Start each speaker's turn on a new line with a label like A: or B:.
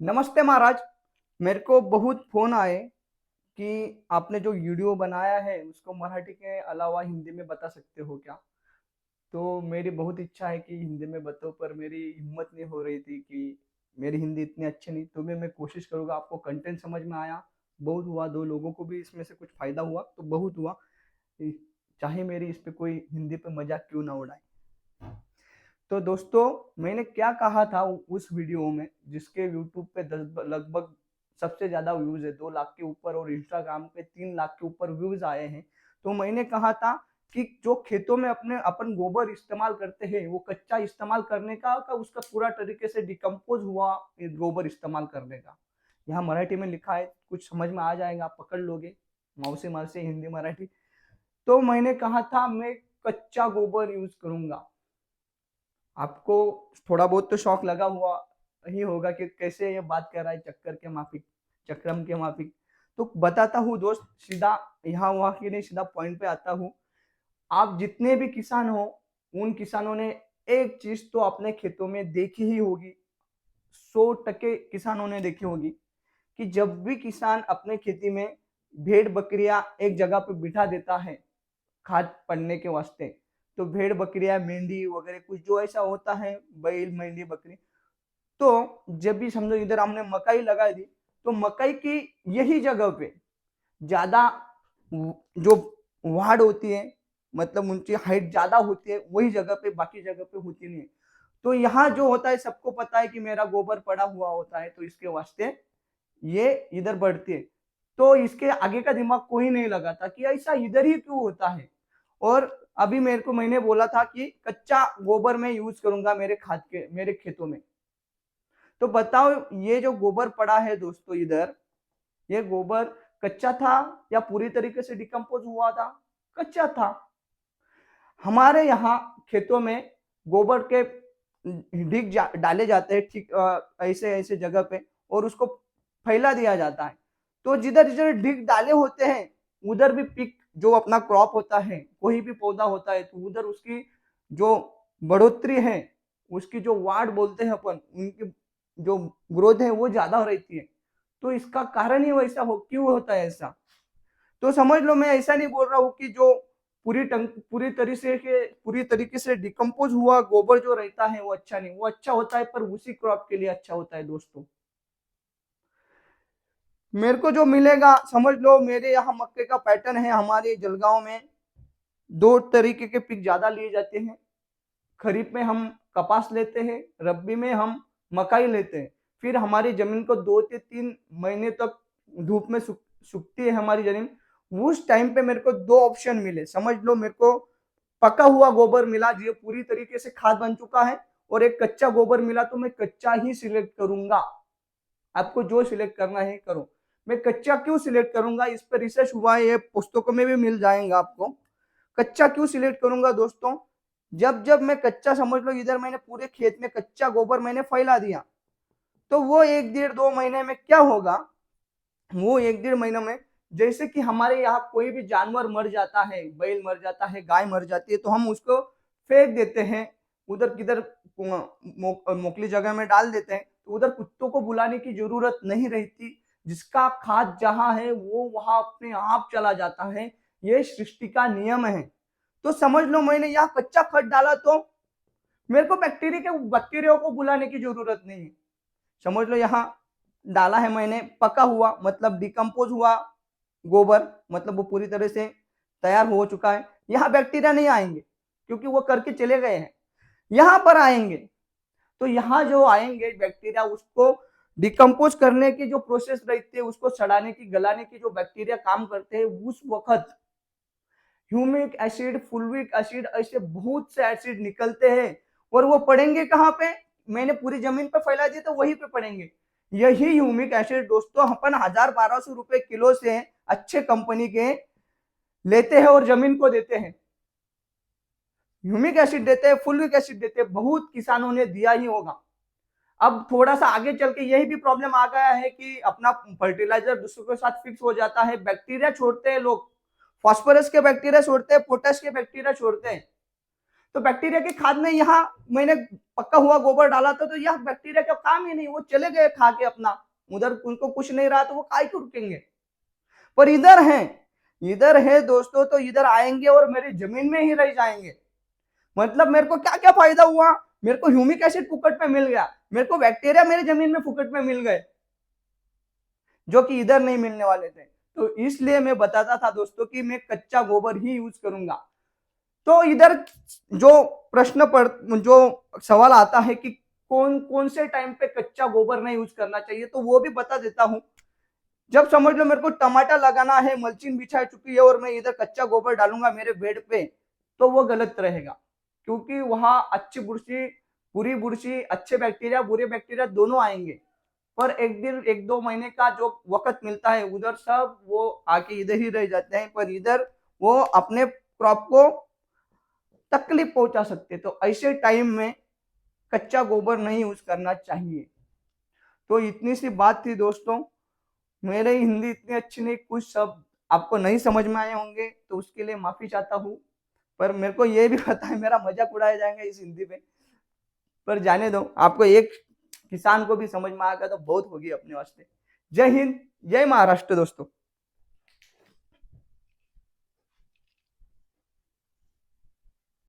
A: नमस्ते महाराज। मेरे को बहुत फोन आए कि आपने जो वीडियो बनाया है उसको मराठी के अलावा हिंदी में बता सकते हो क्या। तो मेरी बहुत इच्छा है कि हिंदी में बताओ, पर मेरी हिम्मत नहीं हो रही थी कि मेरी हिंदी इतनी अच्छी नहीं। तो भी मैं कोशिश करूंगा। आपको कंटेंट समझ में आया, बहुत हुआ। दो लोगों को भी इसमें से कुछ फायदा हुआ तो बहुत हुआ। चाहे मेरी इस पे कोई हिंदी पे मजाक क्यों ना उड़ाए। तो दोस्तों, मैंने क्या कहा था उस वीडियो में, जिसके यूट्यूब पे लगभग सबसे ज्यादा व्यूज है, 2 लाख के ऊपर, और इंस्टाग्राम पे 3 लाख के ऊपर व्यूज आए हैं। तो मैंने कहा था कि जो खेतों में अपने अपन गोबर इस्तेमाल करते हैं वो कच्चा इस्तेमाल करने का उसका पूरा तरीके से डिकम्पोज हुआ गोबर इस्तेमाल करने का। यहाँ मराठी में लिखा है, कुछ समझ में आ जाएगा, आप पकड़ लोगे। मौसे मासे हिंदी मराठी। तो मैंने कहा था मैं कच्चा गोबर यूज करूंगा। आपको थोड़ा बहुत तो शौक लगा हुआ ही होगा कि कैसे ये बात कर रहा है, चक्कर के माफिक, चक्रम के माफिक। तो बताता हूँ दोस्त, सीधा यहाँ वहां की नहीं, सीधा पॉइंट पे आता हूँ। आप जितने भी किसान हो, उन किसानों ने एक चीज तो अपने खेतों में देखी ही होगी, 100% किसानों ने देखी होगी, कि जब भी किसान अपने खेती में भेड़ बकरियां एक जगह पे बिठा देता है खाद पड़ने के वास्ते, तो भेड़ बकरियां, मेंढी वगैरह कुछ जो ऐसा होता है, बैल मेंढी बकरी, तो जब भी समझो इधर हमने मकई लगा दी, तो मकई की यही जगह पे ज्यादा जो वाढ़ होती है, मतलब उनकी हाइट ज्यादा होती है, वही जगह पे, बाकी जगह पे होती नहीं है। तो यहाँ जो होता है, सबको पता है कि मेरा गोबर पड़ा हुआ होता है, तो इसके वास्ते ये इधर बढ़ती है। तो इसके आगे का दिमाग कोई नहीं लगाता कि ऐसा इधर ही क्यों होता है। और अभी मेरे को, मैंने बोला था कि कच्चा गोबर मैं यूज करूंगा मेरे खाद के, मेरे खेतों में। तो बताओ, ये जो गोबर पड़ा है दोस्तों इधर, ये गोबर कच्चा था या पूरी तरीके से डिकम्पोज हुआ था? कच्चा था। हमारे यहाँ खेतों में गोबर के ढीग डाले जाते हैं, ठीक ऐसे ऐसे जगह पे, और उसको फैला दिया जाता है। तो जिधर जिधर ढीग डाले होते हैं, उधर भी पिक, जो अपना क्रॉप होता है, कोई भी पौधा होता है, तो उधर उसकी जो बढ़ोतरी है, उसकी जो वाढ़ बोलते हैं अपन, उनकी जो ग्रोथ है वो ज्यादा रहती है। तो इसका कारण ही वैसा हो, क्यों होता है ऐसा? तो समझ लो, मैं ऐसा नहीं बोल रहा हूँ कि जो पूरी तरीके से डिकम्पोज हुआ गोबर जो रहता है वो अच्छा नहीं, वो अच्छा होता है, पर उसी क्रॉप के लिए अच्छा होता है दोस्तों। मेरे को जो मिलेगा, समझ लो मेरे यहाँ मक्के का पैटर्न है, हमारे जलगांव में 2 तरीके के पिक ज्यादा लिए जाते हैं। खरीफ में हम कपास लेते हैं, रबी में हम मकाई लेते हैं। फिर हमारी जमीन को 2 से 3 महीने तक धूप में सूखती है हमारी जमीन। उस टाइम पे मेरे को 2 ऑप्शन मिले, समझ लो मेरे को पका हुआ गोबर मिला जो पूरी तरीके से खाद बन चुका है, और एक कच्चा गोबर मिला, तो मैं कच्चा ही सिलेक्ट करूंगा। आपको जो सिलेक्ट करना है करो। मैं कच्चा क्यों सिलेक्ट करूंगा, इस पर रिसर्च हुआ है, ये पुस्तकों में भी मिल जाएगा आपको। कच्चा क्यों सिलेक्ट करूंगा दोस्तों? जब जब मैं कच्चा, समझ लो इधर मैंने पूरे खेत में कच्चा गोबर मैंने फैला दिया, तो वो 1 1.5 2 महीने में क्या होगा, वो 1 1.5 महीने में, जैसे कि हमारे यहाँ कोई भी जानवर मर जाता है, बैल मर जाता है, गाय मर जाती है, तो हम उसको फेंक देते हैं उधर किधर, मोकली जगह में डाल देते हैं, तो उधर कुत्तों को बुलाने की जरूरत नहीं रहती। जिसका खाद जहां है वो वहां अपने आप चला जाता है। ये सृष्टि का नियम है। तो समझ लो मैंने यहाँ कच्चा खत डाला, तो मेरे को बैक्टीरिया को बुलाने की जरूरत नहीं है। समझ लो यहाँ डाला है मैंने पका हुआ, मतलब डिकम्पोज हुआ गोबर, मतलब वो पूरी तरह से तैयार हो चुका है। यहाँ बैक्टीरिया नहीं आएंगे क्योंकि वो करके चले गए हैं। यहाँ पर आएंगे, तो यहाँ जो आएंगे बैक्टीरिया, उसको डिकम्पोज करने की जो प्रोसेस रहती है, उसको सड़ाने की, गलाने की जो बैक्टीरिया काम करते हैं, उस वक्त ह्यूमिक एसिड, फुल्विक एसिड, ऐसे बहुत से एसिड निकलते हैं। और वो पड़ेंगे कहाँ पे? मैंने पूरी जमीन पे फैला दिया तो वहीं पे पड़ेंगे। यही ह्यूमिक एसिड दोस्तों अपन 1000 1200 रुपए किलो से अच्छे कंपनी के लेते हैं और जमीन को देते हैं। ह्यूमिक एसिड देते हैं, फुल्विक एसिड देते हैं, बहुत किसानों ने दिया ही होगा। अब थोड़ा सा आगे चल के यही भी प्रॉब्लम आ गया है कि अपना फर्टिलाइजर दूसरों के साथ फिक्स हो जाता है, बैक्टीरिया छोड़ते हैं लोग, फास्फोरस के बैक्टीरिया छोड़ते हैं, पोटेश के बैक्टीरिया छोड़ते हैं। तो बैक्टीरिया की खाद में यहाँ मैंने पक्का हुआ गोबर डाला था, तो यह बैक्टीरिया का काम ही नहीं, वो चले गए खा के अपना, उधर उनको कुछ नहीं रहा तो वो काय क्यों रुकेंगे। पर इधर है दोस्तों, तो इधर आएंगे और मेरी जमीन में ही रह जाएंगे। मतलब मेरे को क्या क्या फायदा हुआ, मेरे को ह्यूमिक एसिड फुकट में मिल गया, मेरे को बैक्टीरिया मेरी जमीन में फुकट में मिल गए, जो कि इधर नहीं मिलने वाले थे। तो इसलिए मैं बताता था दोस्तों कि मैं कच्चा गोबर ही यूज करूंगा। तो इधर जो जो सवाल आता है कि कौन कौन से टाइम पे कच्चा गोबर नहीं यूज करना चाहिए, तो वो भी बता देता हूं। जब समझ लो मेरे को टमाटर लगाना है, मल्चिंग बिछा चुकी है और मैं इधर कच्चा गोबर डालूंगा मेरे बेड पे, तो वो गलत रहेगा, क्योंकि वहां अच्छी बुरशी, बुरी बुरशी, अच्छे बैक्टीरिया, बुरे बैक्टीरिया दोनों आएंगे। पर एक दिन, एक दो महीने का जो वक्त मिलता है, उधर सब वो आके इधर ही रह जाते हैं, पर इधर वो अपने क्रॉप को तकलीफ पहुंचा सकते। तो ऐसे टाइम में कच्चा गोबर नहीं यूज करना चाहिए। तो इतनी सी बात थी दोस्तों। मेरे हिंदी इतनी अच्छी नहीं, कुछ शब्द आपको नहीं समझ में आए होंगे, तो उसके लिए माफी चाहता हूँ। पर मेरे को ये भी पता है मेरा मजाक उड़ाया जाएगा इस हिंदी में, पर जाने दो, आपको एक किसान को भी समझ में आ गया तो बहुत होगी अपने वास्ते। जय हिंद, जय महाराष्ट्र दोस्तों।